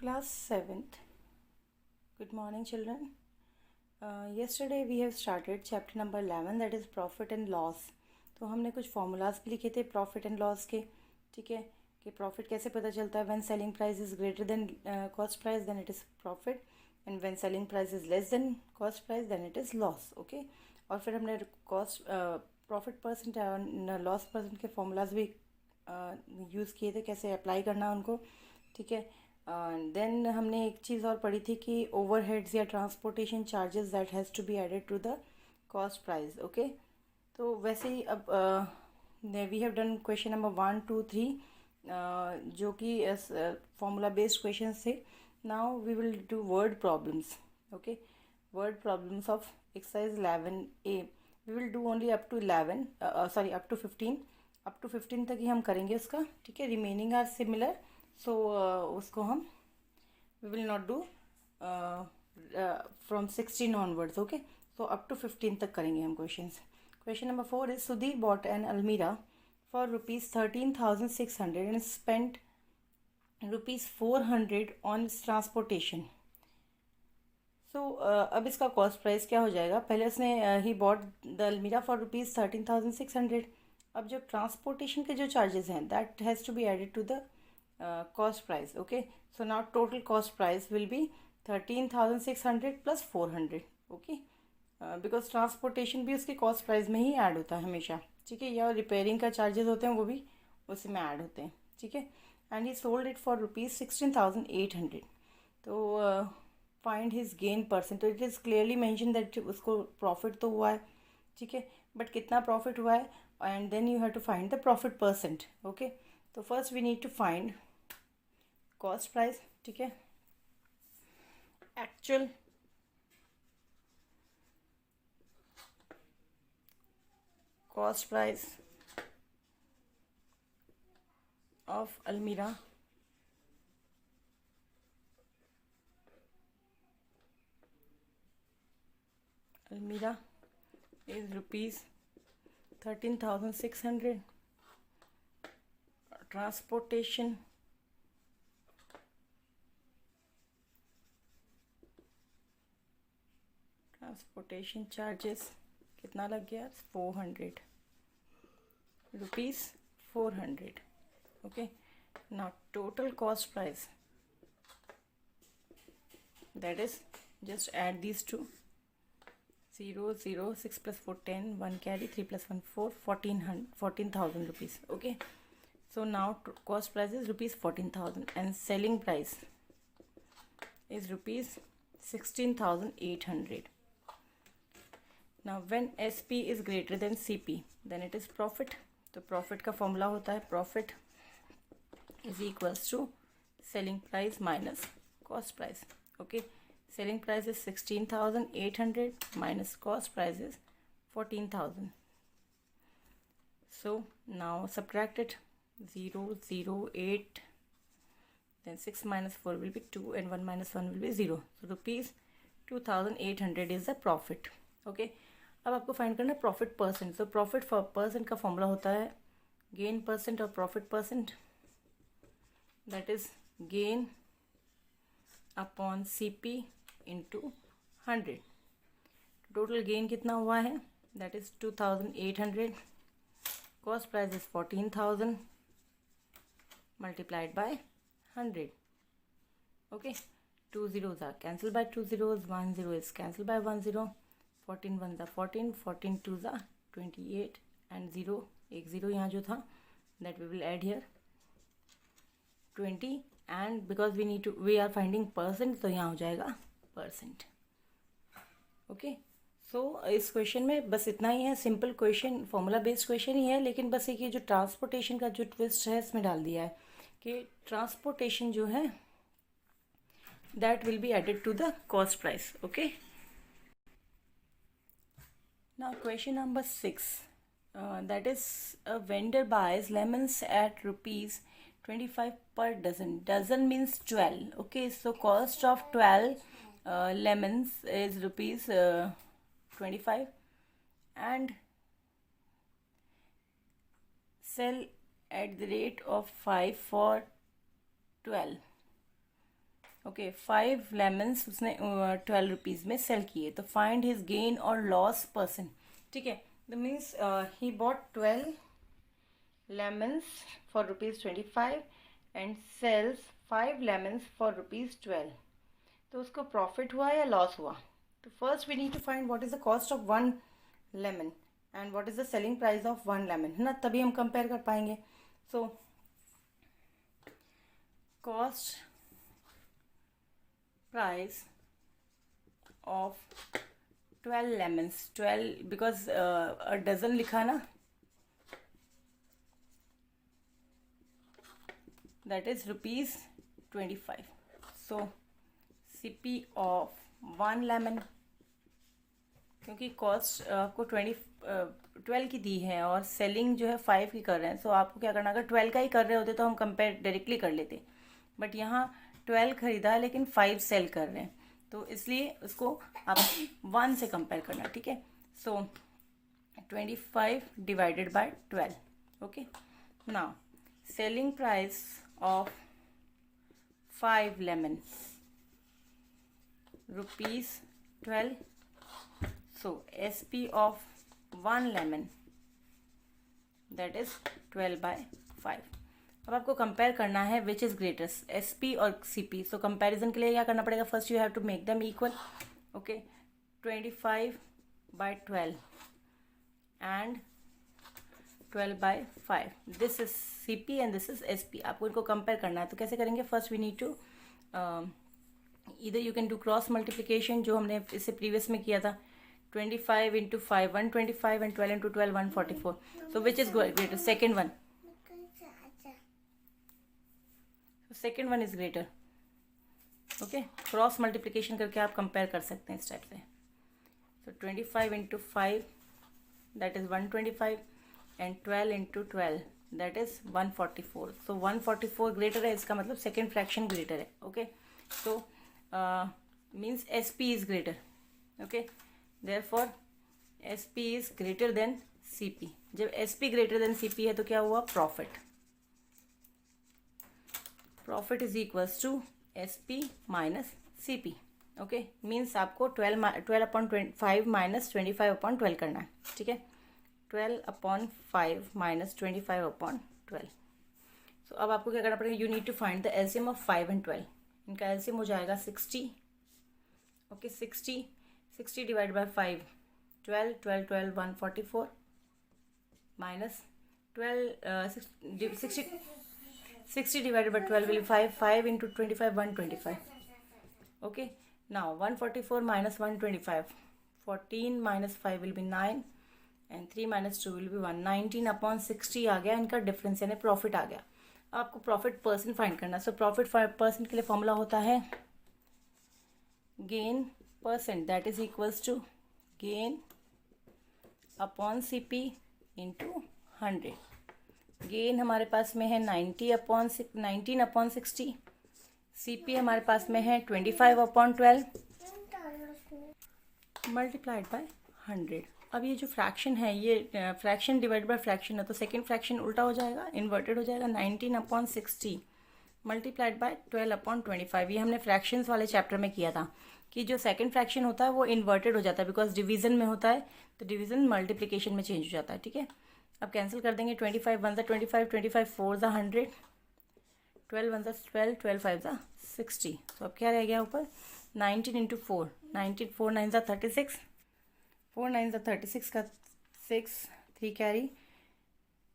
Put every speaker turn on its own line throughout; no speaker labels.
Class 7th. Good morning, children. Yesterday we have started chapter number 11, that is profit and loss. तो हमने कुछ formulas भी लिखे थे profit and loss के, ठीक है, कि profit कैसे पता चलता है. When selling price is greater than cost price, then it is profit, and when selling price is less than cost price, then it is loss. Okay. और फिर हमने profit percent और loss percent के formulas भी use किए थे, कैसे apply करना उनको, ठीक है. देन हमने एक चीज़ और पढ़ी थी कि ओवरहेड्स या transportation charges that has to be added to the cost price. Okay, तो वैसे ही अब we have done question number 1, 2, 3 जो कि फॉर्मूला बेस्ड क्वेश्चन थे. Now we will do word problems. Okay, word problems of exercise 11A. We will do only up to 15 तक ही हम करेंगे उसका, ठीक है. रिमेनिंग आर सिमिलर, सो उसको हम we will not do from 16 onwards. Okay, so up to 15 तक करेंगे हम questions. Question number 4 is Sudhir bought an अलमीरा for ₹13,600 and spent ₹400 on transportation. So अब इसका कॉस्ट प्राइस क्या हो जाएगा. पहले उसने ही बॉट द अलमीरा फॉर ₹13,600. अब जो ट्रांसपोर्टेशन के जो चार्जेस हैं that has to be added to the cost price. Okay, so now total cost price will be 13,600 plus 400. Okay, because transportation भी उसके cost price में ही ऐड होता है हमेशा, ठीक है. या रिपेयरिंग का चार्जेस होते हैं वो भी उसी में ऐड होते हैं, ठीक है. And he sold it for ₹16,800. तो फाइंड हिज गेन परसेंट. तो it is clearly mention that उसको प्रॉफिट तो हुआ है, ठीक है, बट कितना प्रॉफिट हुआ है. And then you have to find the profit percent. Okay, तो first we need to find cost price, ठीक है. एक्चुअल कॉस्ट प्राइस ऑफ अलमीरा is ₹13,600. ट्रांसपोर्टेशन चार्जेस कितना लग गया. ₹400. Okay, now total cost price that is just add these two. 0, 0, 6 plus 4, 10, 1 carry, 3 plus 1, 4, 14,000 rupees. Okay, so now cost price is ₹14,000 and selling price is ₹16,800. Now when SP is greater than CP, then it is profit. तो profit का formula होता है profit is equals to selling price minus cost price. Okay, selling price is 16,800 minus cost price is 14,000. So now subtract it. 0, 0, 8, then 6 minus 4 will be 2 and 1 minus 1 will be 0. So ₹2,800 is the profit. Okay, अब आपको find करना है profit percent. तो profit percent का formula होता है gain percent और profit percent. That is gain upon CP into 100. Total gain कितना हुआ है, that is 2,800. Cost price is 14,000 multiplied by 100. Okay, 2 zeros are cancelled by 2 zeros, 1 0 is cancelled by 1 0, 14 1s are 14, 14 2s are 28 and 0 एक 0 यहाँ जो था that we will add here 20. and because we are finding percent तो यहाँ हो जाएगा percent. Okay, सो इस question में बस इतना ही है. Simple question, formula based question ही है, लेकिन बस एक ये जो ट्रांसपोर्टेशन का जो ट्विस्ट है इसमें डाल दिया है कि ट्रांसपोर्टेशन जो है that will be added to the cost price. Okay, now question number 6, that is a vendor buys lemons at ₹25 per dozen. Dozen means 12. Okay, so cost of 12 lemons is ₹25 and sell at the rate of 5 for 12. Okay 5 lemons उसने 12 rupees में cell किए, तो find his gain और loss percent. ठीक है, the means he bought 12 lemons for rupees 25 and sells 5 lemons for rupees 12, तो उसको profit हुआ या लॉस हुआ? तो first we need to find what is the cost of one lemon and what is the selling price of one lemon, है ना, तभी हम कंपेयर कर पाएंगे। So cost price of 12 lemons, 12 because dozen लिखा ना, that is rupees 25. So CP of 1 lemon, क्योंकि cost आपको 12 की दी है और सेलिंग जो है 5 की कर रहे हैं, सो आपको क्या करना, अगर 12 का ही कर रहे होते तो हम कंपेयर डायरेक्टली कर लेते, बट यहाँ 12 खरीदा है लेकिन 5 सेल कर रहे हैं, तो इसलिए उसको आप 1 से कंपेयर करना। ठीक है, सो 25 divided by 12। Okay, now selling price of 5 lemon rupees 12, so SP of 1 lemon that is 12 by 5। अब आपको कंपेयर करना है विच इज़ ग्रेटेस्ट, SP और CP। सो कंपैरिजन के लिए क्या करना पड़ेगा, first you have to make them equal. Okay, 25 by 12 and 12 by 5, this is CP and this is SP। आपको इनको कंपेयर करना है, तो कैसे करेंगे, फर्स्ट वी नीड टू इधर you can do cross multiplication, जो हमने इससे प्रीवियस में किया था। 25 into 5 125 and 12 into 12 144, so which is greater, second one, second one is greater. Okay, cross multiplication करके आप कंपेयर कर सकते हैं इस टाइप से। सो 25 into 5 that is 125 and 12 into 12 that is 144, so 144 greater है, इसका मतलब सेकेंड फ्रैक्शन ग्रेटर है। Okay, so means SP is greater. Okay, therefore SP is greater then CP। जब SP ग्रेटर देन CP है तो क्या हुआ, profit. Profit is equals to SP minus CP। Okay, means आपको 12/5 माइनस 25/12 करना है। ठीक है, 12/5 माइनस 25/12। सो अब आपको क्या करना पड़ेगा, you need to find the LCM of 5 and 12। इनका एलसीएम हो जाएगा 60। Okay, 60 divide by 5 12 12 12 144 minus 60 divided by 12 will be 5 into 25 125। okay, now 144 minus 125, 14 minus 5 will be 9 and 3 minus 2 will be 1। 19/60 आ गया इनका डिफरेंस, यानी प्रॉफिट आ गया। आपको प्रॉफिट परसेंट फाइंड करना है। सो प्रॉफिट परसेंट के लिए फॉर्मूला होता है gain percent, that is equals to gain upon CP into 100। Gain हमारे पास में है 19/60, CP हमारे पास में है 25/12 मल्टीप्लाइड बाय 100। अब ये जो फ्रैक्शन है, ये फ्रैक्शन डिवाइड बाय फ्रैक्शन है, तो सेकेंड फ्रैक्शन उल्टा हो जाएगा, इन्वर्टेड हो जाएगा। 19/60 मल्टीप्लाइड बाय 12/25। ये हमने फ्रैक्शंस वाले चैप्टर में किया था कि जो सेकेंड फ्रैक्शन होता है वो इन्वर्टेड हो जाता है, बिकॉज डिवीजन में होता है, तो डिवीजन मल्टीप्लिकेशन में चेंज हो जाता है। ठीक है, अब कैंसिल कर देंगे। 25 1 25, 25 4 100, 12 1 12, 12 5 60। तो अब क्या रह गया ऊपर, 19 इंटू 4, 19 4 9 36, 4 9 36 का 6 3 कैरी,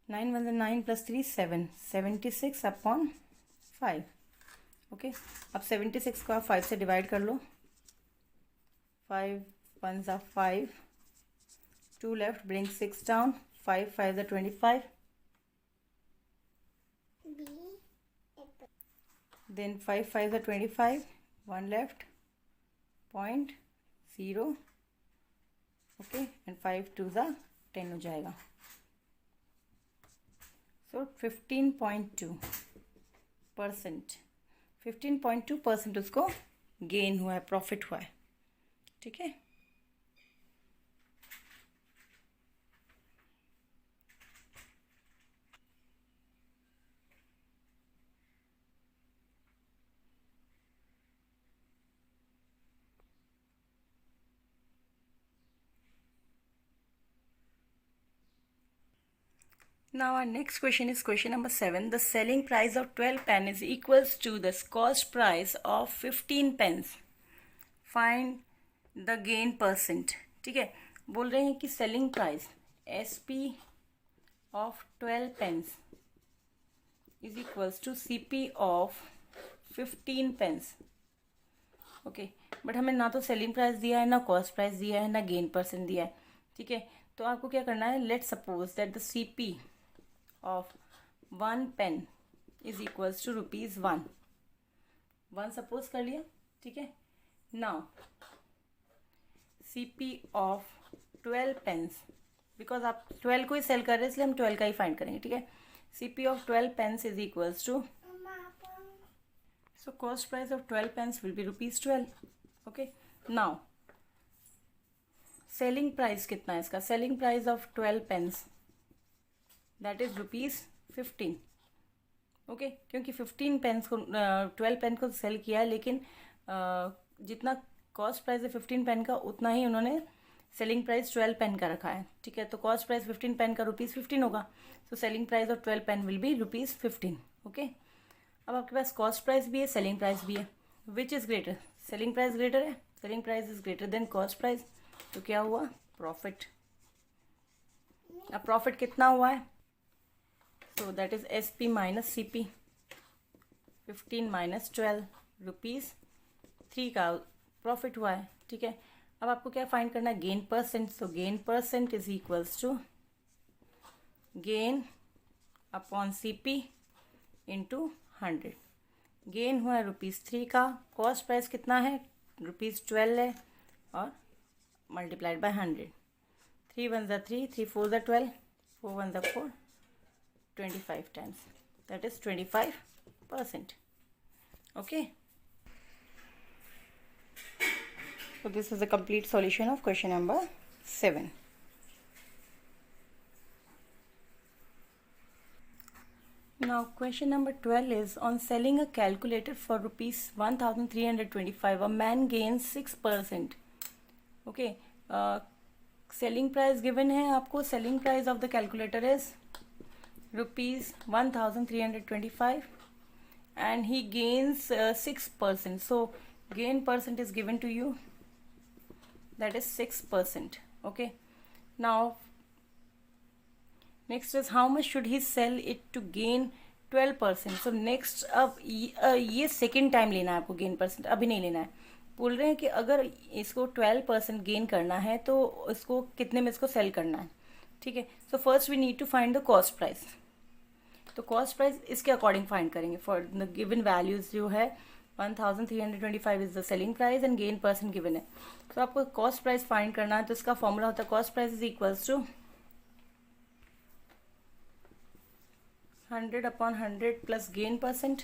9 1 9 प्लस 3 7, 76/5। ओके, अब 76 को आप 5 से डिवाइड कर लो। 5 1 5, 2 left, bring 6 down, 5 5 25, then 5 5 25, 1 left, 0.0। Okay, and 5 2 10 हो जाएगा। सो 15.2%, 15.2% उसको गेन हुआ है, प्रॉफिट हुआ है। ठीक है, Now our next question is question number 7. The selling price of 12 pen is equals to the cost price of 15 pens. Find the gain percent. ठीक है, बोल रहे हैं कि selling price SP of 12 pens is equals to CP of 15 pens. Okay, but हमें ना तो selling price दिया है, ना कॉस्ट प्राइस दिया है, ना गेन परसेंट दिया है. ठीक है, तो आपको क्या करना है, let suppose that the CP of 1 pen is equals to ₹1. 1 suppose कर लिया. ठीक है, now CP of 12 pens, because आप 12 को ही सेल कर रहे हैं इसलिए हम 12 का ही फाइंड करेंगे. ठीक है, CP of 12 pens is equals to, so cost price of 12 pens will be ₹12. Okay, now selling price कितना है इसका, selling price of 12 pens that is ₹15. Okay, क्योंकि 15 पेन्स को 12 पेन को सेल किया है, लेकिन जितना कॉस्ट प्राइस है 15 पेन का उतना ही उन्होंने सेलिंग प्राइस 12 पेन का रखा है. ठीक है, तो कॉस्ट प्राइस 15 पेन का ₹15 होगा. So selling price of 12 pen will be ₹15. Okay, अब आपके पास कॉस्ट प्राइस भी है, सेलिंग प्राइस भी है. Which is greater, selling price greater है, selling price is greater than cost price. तो क्या हुआ, प्रॉफिट. अब प्रॉफिट कितना हुआ है, so that is SP minus CP. 15 minus 12 ₹3 का प्रॉफिट हुआ है. ठीक है, अब आपको क्या फाइंड करना है, gain percent. So gain percent is equals to gain upon CP into 100. Gain हुआ है ₹3 का, कॉस्ट प्राइस कितना है, ₹12 है, और multiplied by 100. 3 1 3, 3 4 12, 4 1 4, 25 times, that is 25%. Okay, so this is the complete solution of question number 7. Now question number 12 is, on selling a calculator for ₹1,325 a man gains 6%. Okay, selling price given है आपको, selling price of the calculator is ₹1,325 and he gains 6%. So gain percent is given to you, that is 6%. Okay, now next is how much should he sell it to gain 12%. So next, अब ये second time लेना है आपको gain percent, अभी नहीं लेना है. बोल रहे हैं कि अगर इसको 12% गेन करना है तो इसको कितने में इसको सेल करना है. ठीक है, so first we need to find the cost price. तो कॉस्ट प्राइस इसके अकॉर्डिंग फाइंड करेंगे फॉर द गिवन वैल्यूज जो है. 1,325 is the selling price and gain percent given है. तो आपको कॉस्ट प्राइस फाइंड करना है, तो इसका फॉर्मूला होता है cost price is equals to 100/100 plus gain percent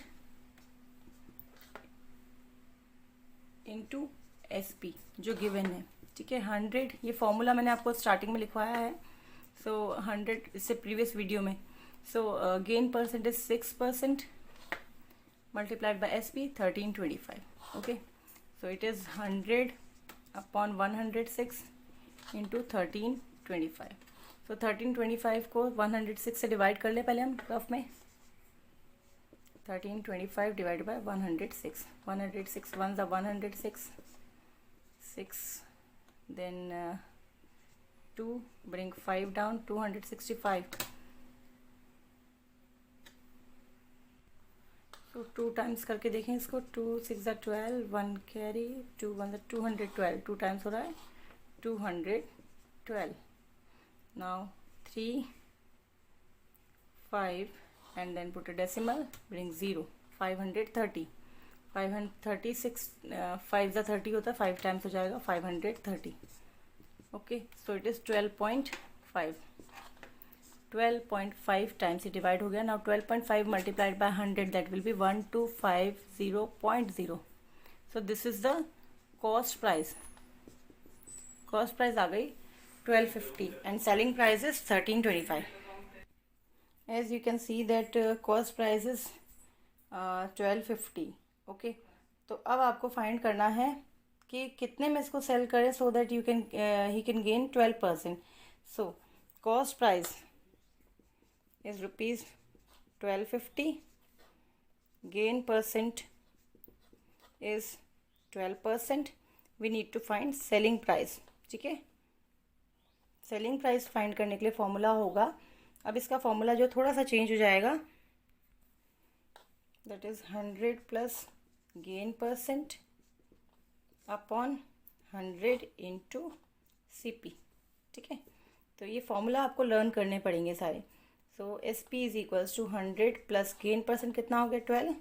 into SP जो गिवन है. ठीक है, 100 ये फॉर्मूला मैंने आपको स्टार्टिंग में लिखवाया है. सो 100 इससे प्रीवियस वीडियो में. So gain percent is 6% multiplied by SP 1325. Okay, so it is 100/106 into 1325. So 1325 को 106 से डिवाइड कर ले पहले हम रफ में. 1325 डिवाइड बाय 106. 106 1 ज़ा 106, 6 then 2 bring 5 down, 265. तो 2 टाइम्स करके देखें इसको. 2 6 ज़ा 12, 1 कैरी, 2 1 ज़ा 212. 2 टाइम्स हो रहा है 212. Now 3 5 and then put a decimal, bring 0. 530. 536 5 ज़ा 30 होता है, 5 टाइम्स हो जाएगा 530. Okay, so it is 12.5. 12.5 times ये डिवाइड हो गया. Now 12.5 multiplied by 100, that will be 1250.0. So this is the cost price. Cost price आ गई 1250 and selling price is 1325. As you can see that cost price is 1250. Okay, तो अब आपको find करना है कि कितने में इसको सेल करें so that you can he can gain 12%. So cost price is rupees 1250. Gain percent is 12%. We need to find selling price. ठीक है, सेलिंग प्राइस फाइंड करने के लिए फॉर्मूला होगा, अब इसका फॉर्मूला जो थोड़ा सा चेंज हो जाएगा, that is 100 plus gain percent upon 100 into CP. ठीक है, तो ये फॉर्मूला आपको लर्न करने पड़ेंगे सारे. So SP is equals to 100 plus gain percent कितना हो गया 12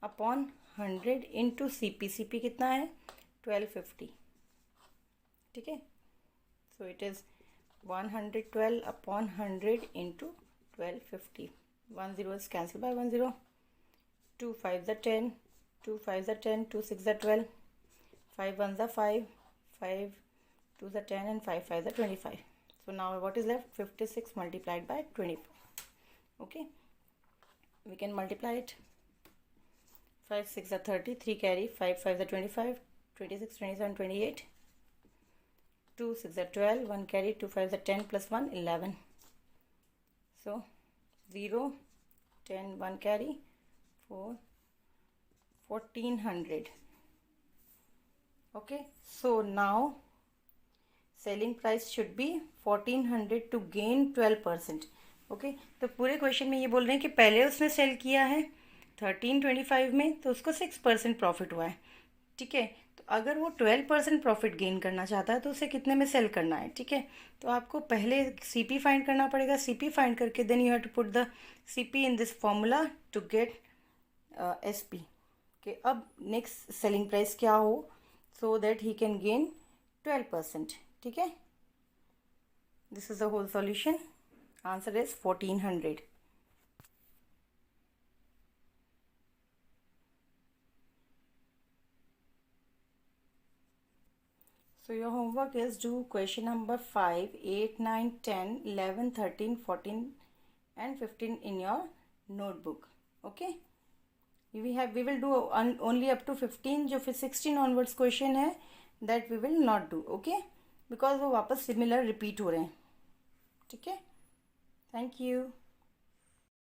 अपॉन 100 इंटू CP कितना है 1250. ठीक है, सो it is 112 upon 100 into 1250. 1 0 is cancelled by 1 0. 2 5 are 10, 2 5 are 10, 2 6 are 12, 5 1 are 5, 5 2 are 10 and 5 5 are 25. So now what is left? 56 multiplied by 24. Okay, we can multiply it. 5 6 are 30, 3 carry, 5 5 are 25, 26 27 28, 2 6 are 12, 1 carry, 2 5 are 10 plus 1 11. So 0 10 1 carry 4 1400. Okay, so now selling price should be 1400 to gain 12%. Okay, तो पूरे question में ये बोल रहे हैं कि पहले उसने सेल किया है 1325 में, तो उसको 6% प्रॉफिट हुआ है. ठीक है, तो अगर वो 12% प्रॉफिट गेन करना चाहता है तो उसे कितने में सेल करना है. ठीक है, तो आपको पहले CP फाइंड करना पड़ेगा. CP फाइंड करके then you have to put the CP in this formula to get SP. कि अब नेक्स्ट सेलिंग प्राइस क्या हो, so that he can gain 12%. ठीक है, this is the whole solution. Answer is 1400. So your homework is do question number 5, 8, 9, 10, 11, 13, 14 and 15 in your notebook. Okay, we will do only up to 15. जो फिर 16 onwards question है that we will not do. Okay, because वो वापस similar repeat हो रहे हैं. ठीक है, थैंक यू.